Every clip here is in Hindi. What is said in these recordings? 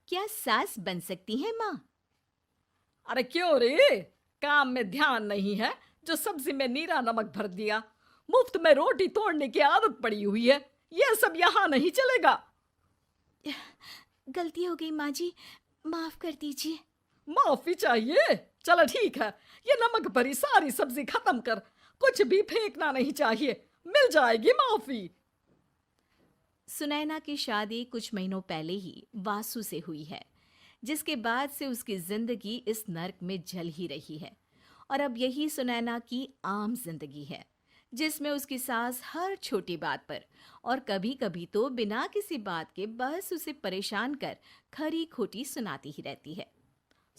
क्या सास बन सकती है माँ? अरे क्यों रे? काम में ध्यान नहीं है जो सब्जी में नीरा नमक भर दिया। मुफ्त में रोटी तोड़ने की आदत पड़ी हुई है। ये सब यहाँ नहीं चलेगा। गलती हो गई माँ जी, माफ कर दीजिए। माफी चाहिए? चलो ठीक है, ये नमक भरी सारी सब्जी खत्म कर। कुछ भी फेंकना नहीं चाहिए, मिल जाएगी माफी। सुनैना की शादी कुछ महीनों पहले ही वासु से हुई है, जिसके बाद से उसकी जिंदगी इस नर्क में जल ही रही है। और अब यही सुनैना की आम जिंदगी है, जिसमें उसकी सास हर छोटी बात पर और कभी कभी तो बिना किसी बात के बस उसे परेशान कर खरी खोटी सुनाती ही रहती है।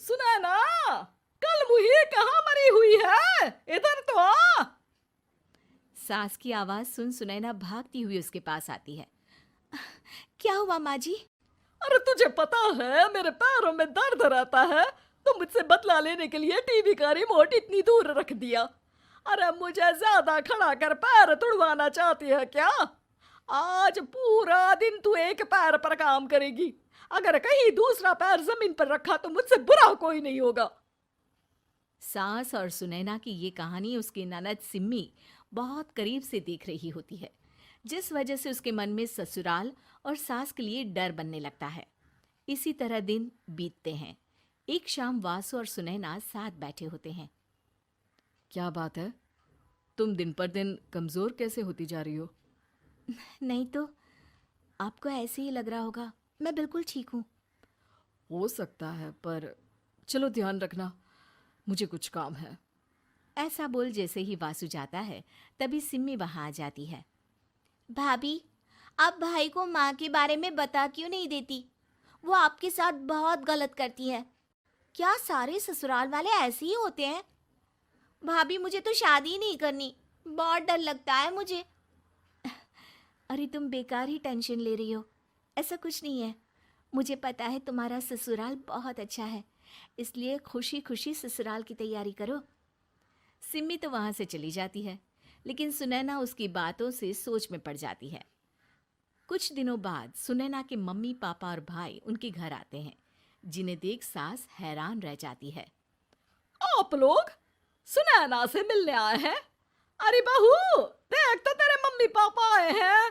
सुना ना, कल मुही कहाँ मरी हुई है? इधर तो आ। सास की आवाज सुन सुनैना भागती हुई उसके पास आती है। क्या हुआ माँ जी? अरे तुझे पता है मेरे पैरों में दर्द रहता है, तो मुझसे बदला लेने के लिए टीवी का रिमोट इतनी दूर रख दिया। अरे मुझे ज्यादा खड़ा कर पैर तुड़वाना चाहती है क्या? आज पूरा दिन तू एक पैर पर काम करेगी। अगर कहीं दूसरा पैर जमीन पर रखा तो मुझसे बुरा कोई नहीं होगा। सास और सुनैना की ये कहानी उसकी ननद सिम्मी बहुत करीब से देख रही होती है, जिस वजह से उसके मन में ससुराल और सास के लिए डर बनने लगता है। इसी तरह दिन बीतते हैं। एक शाम वासु और सुनैना साथ बैठे होते हैं। क्या बात है? तुम दिन पर दिन कमजोर कैसे होती जा रही हो? नहीं तो, आपको ऐसे ही लग रहा होगा, मैं बिल्कुल ठीक हूँ। हो सकता है, पर चलो ध्यान रखना, मुझे कुछ काम है। ऐसा बोल जैसे ही वासु जाता है, तभी सिम्मी वहां आ जाती है। भाभी, आप भाई को माँ के बारे में बता क्यों नहीं देती? वो आपके साथ बहुत गलत करती है। क्या सारे ससुराल वाले ऐसे ही होते हैं? भाभी, मुझे तो शादी ही नहीं करनी, बहुत डर लगता है मुझे। अरे तुम बेकार ही टेंशन ले रही हो, ऐसा कुछ नहीं है। मुझे पता है तुम्हारा ससुराल बहुत अच्छा है, इसलिए खुशी खुशी ससुराल की तैयारी करो। सिम्मी तो वहां से चली जाती है, लेकिन सुनैना उसकी बातों से सोच में पड़ जाती है। कुछ दिनों बाद सुनैना के मम्मी पापा और भाई उनके घर आते हैं, जिन्हें देख सास हैरान रह जाती है। आप लोग सुनैना से मिलने आए हैं? अरे बहू, देख तो तेरे मम्मी पापा आए हैं।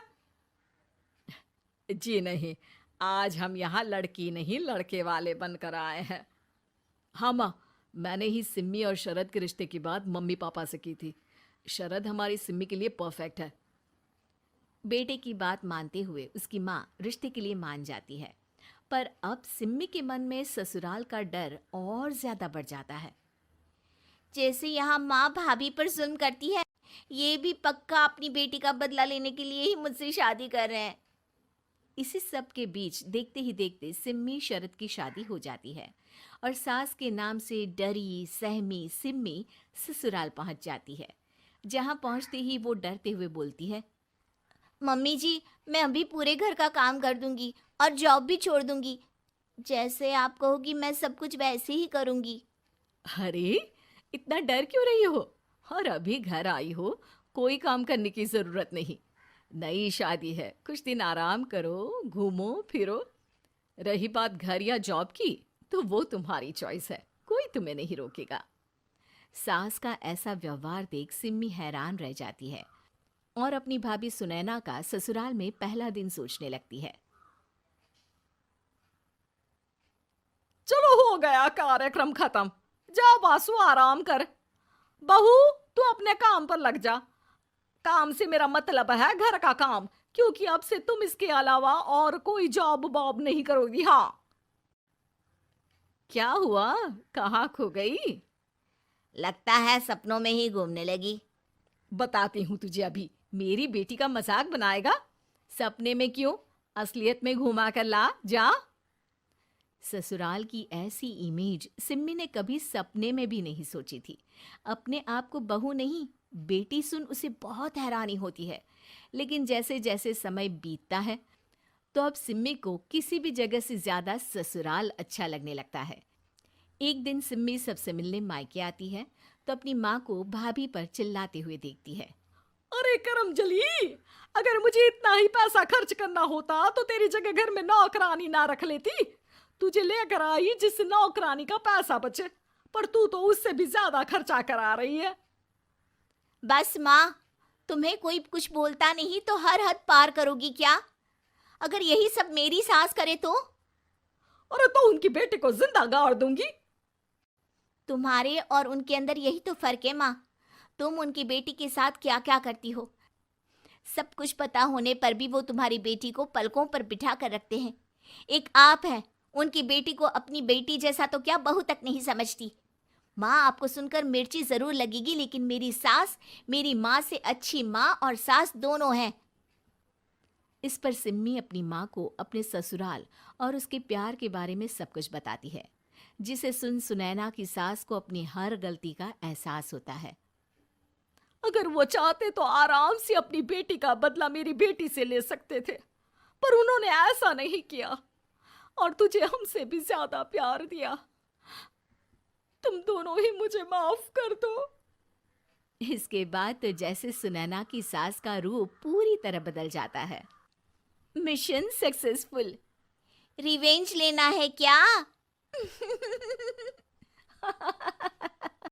जी नहीं, आज हम यहाँ लड़की नहीं लड़के वाले बनकर आए हैं। हाँ माँ, मैंने ही सिम्मी और शरद के रिश्ते की बात मम्मी पापा से की थी। शरद हमारी सिम्मी के लिए परफेक्ट है। बेटे की बात मानते हुए उसकी माँ रिश्ते के लिए मान जाती है, पर अब सिम्मी के मन में ससुराल का डर और ज्यादा बढ़ जाता है। जैसे यहाँ माँ भाभी पर जुल्म करती है, ये भी पक्का अपनी बेटी का बदला लेने के लिए ही मुझसे शादी कर रहे हैं। इसी सब के बीच देखते ही देखते सिम्मी शरद की शादी हो जाती है और सास के नाम से डरी सहमी सिम्मी ससुराल पहुंच जाती है। जहां पहुंचते ही वो डरते हुए बोलती है, मम्मी जी, मैं अभी पूरे घर का काम कर दूंगी और जॉब भी छोड़ दूंगी। जैसे आप कहोगी मैं सब कुछ वैसे ही करूंगी। अरे, इतना डर क्यों रही हो? और अभी घर आई हो, कोई काम करने की जरूरत नहीं। नई शादी है, कुछ दिन आराम करो, घूमो फिरो। रही बात घर या जॉब की, तो वो तुम्हारी चॉइस है, कोई तुम्हें नहीं रोकेगा। सास का ऐसा व्यवहार देख सिम्मी हैरान रह जाती है और अपनी भाभी सुनैना का ससुराल में पहला दिन सोचने लगती है। चलो हो गया कार्यक्रम खत्म। जा वासु, आराम कर। बहू, तू अपने काम पर लग जा। काम से मेरा मतलब है घर का काम, क्योंकि अब से तुम इसके अलावा और कोई जॉब वॉब नहीं करोगी। हाँ। क्या हुआ? कहाँ खो गई? लगता है सपनों में ही घूमने लगी। बताती हूँ तुझे अभी। मेरी बेटी का मजाक बनाएगा? सपने में क्यों, असलियत में घुमा कर ला जा। ससुराल की ऐसी इमेज सिम्मी ने कभी सपने में भी नहीं सोची थी। अपने आप को बहू नहीं, बेटी सुन उसे बहुत हैरानी होती है। लेकिन जैसे जैसे समय बीतता है, तो अब सिम्मी को किसी भी जगह से ज्यादा ससुराल अच्छा लगने लगता है। एक दिन सिम्मी सबसे मिलने मायके आती है, तो अपनी माँ को भाभी पर चिल्लाते हुए देखती है। अरे करमजली, अगर मुझे इतना ही पैसा खर्च करना होता तो तेरी जगह घर में नौकरानी ना रख लेती। तुझे लेकर आई जिससे नौकरानी का पैसा बचे, पर तू तो उससे भी ज्यादा खर्चा करा रही है। बस माँ, तुम्हें कोई कुछ बोलता नहीं तो हर हद पार करोगी क्या? अगर यही सब मेरी सास करे तो? अरे तो उनकी बेटी को जिंदा गाड़ दूंगी। तुम्हारे और उनके अंदर यही तो फर्क है माँ। तुम उनकी बेटी के साथ क्या क्या करती हो, सब कुछ पता होने पर भी वो तुम्हारी बेटी को पलकों पर बिठा कर रखते हैं। एक आप है, उनकी बेटी को अपनी बेटी जैसा तो क्या बहू तक नहीं समझती। माँ, आपको सुनकर मिर्ची जरूर लगेगी, लेकिन मेरी सास मेरी माँ से अच्छी माँ और सास दोनों हैं। इस पर सिम्मी अपनी माँ को अपने ससुराल और उसके प्यार के बारे में सब कुछ बताती है, जिसे सुन सुनैना की सास को अपनी हर गलती का एहसास होता है। अगर वो चाहते तो आराम से अपनी बेटी का बदला मेरी बेटी से ले सकते थे, पर उन्होंने ऐसा नहीं किया और तुझे हमसे भी ज्यादा प्यार दिया। तुम दोनों ही मुझे माफ कर दो। इसके बाद तो जैसे सुनैना की सास का रूप पूरी तरह बदल जाता है। Mission successful. रिवेंज लेना है क्या?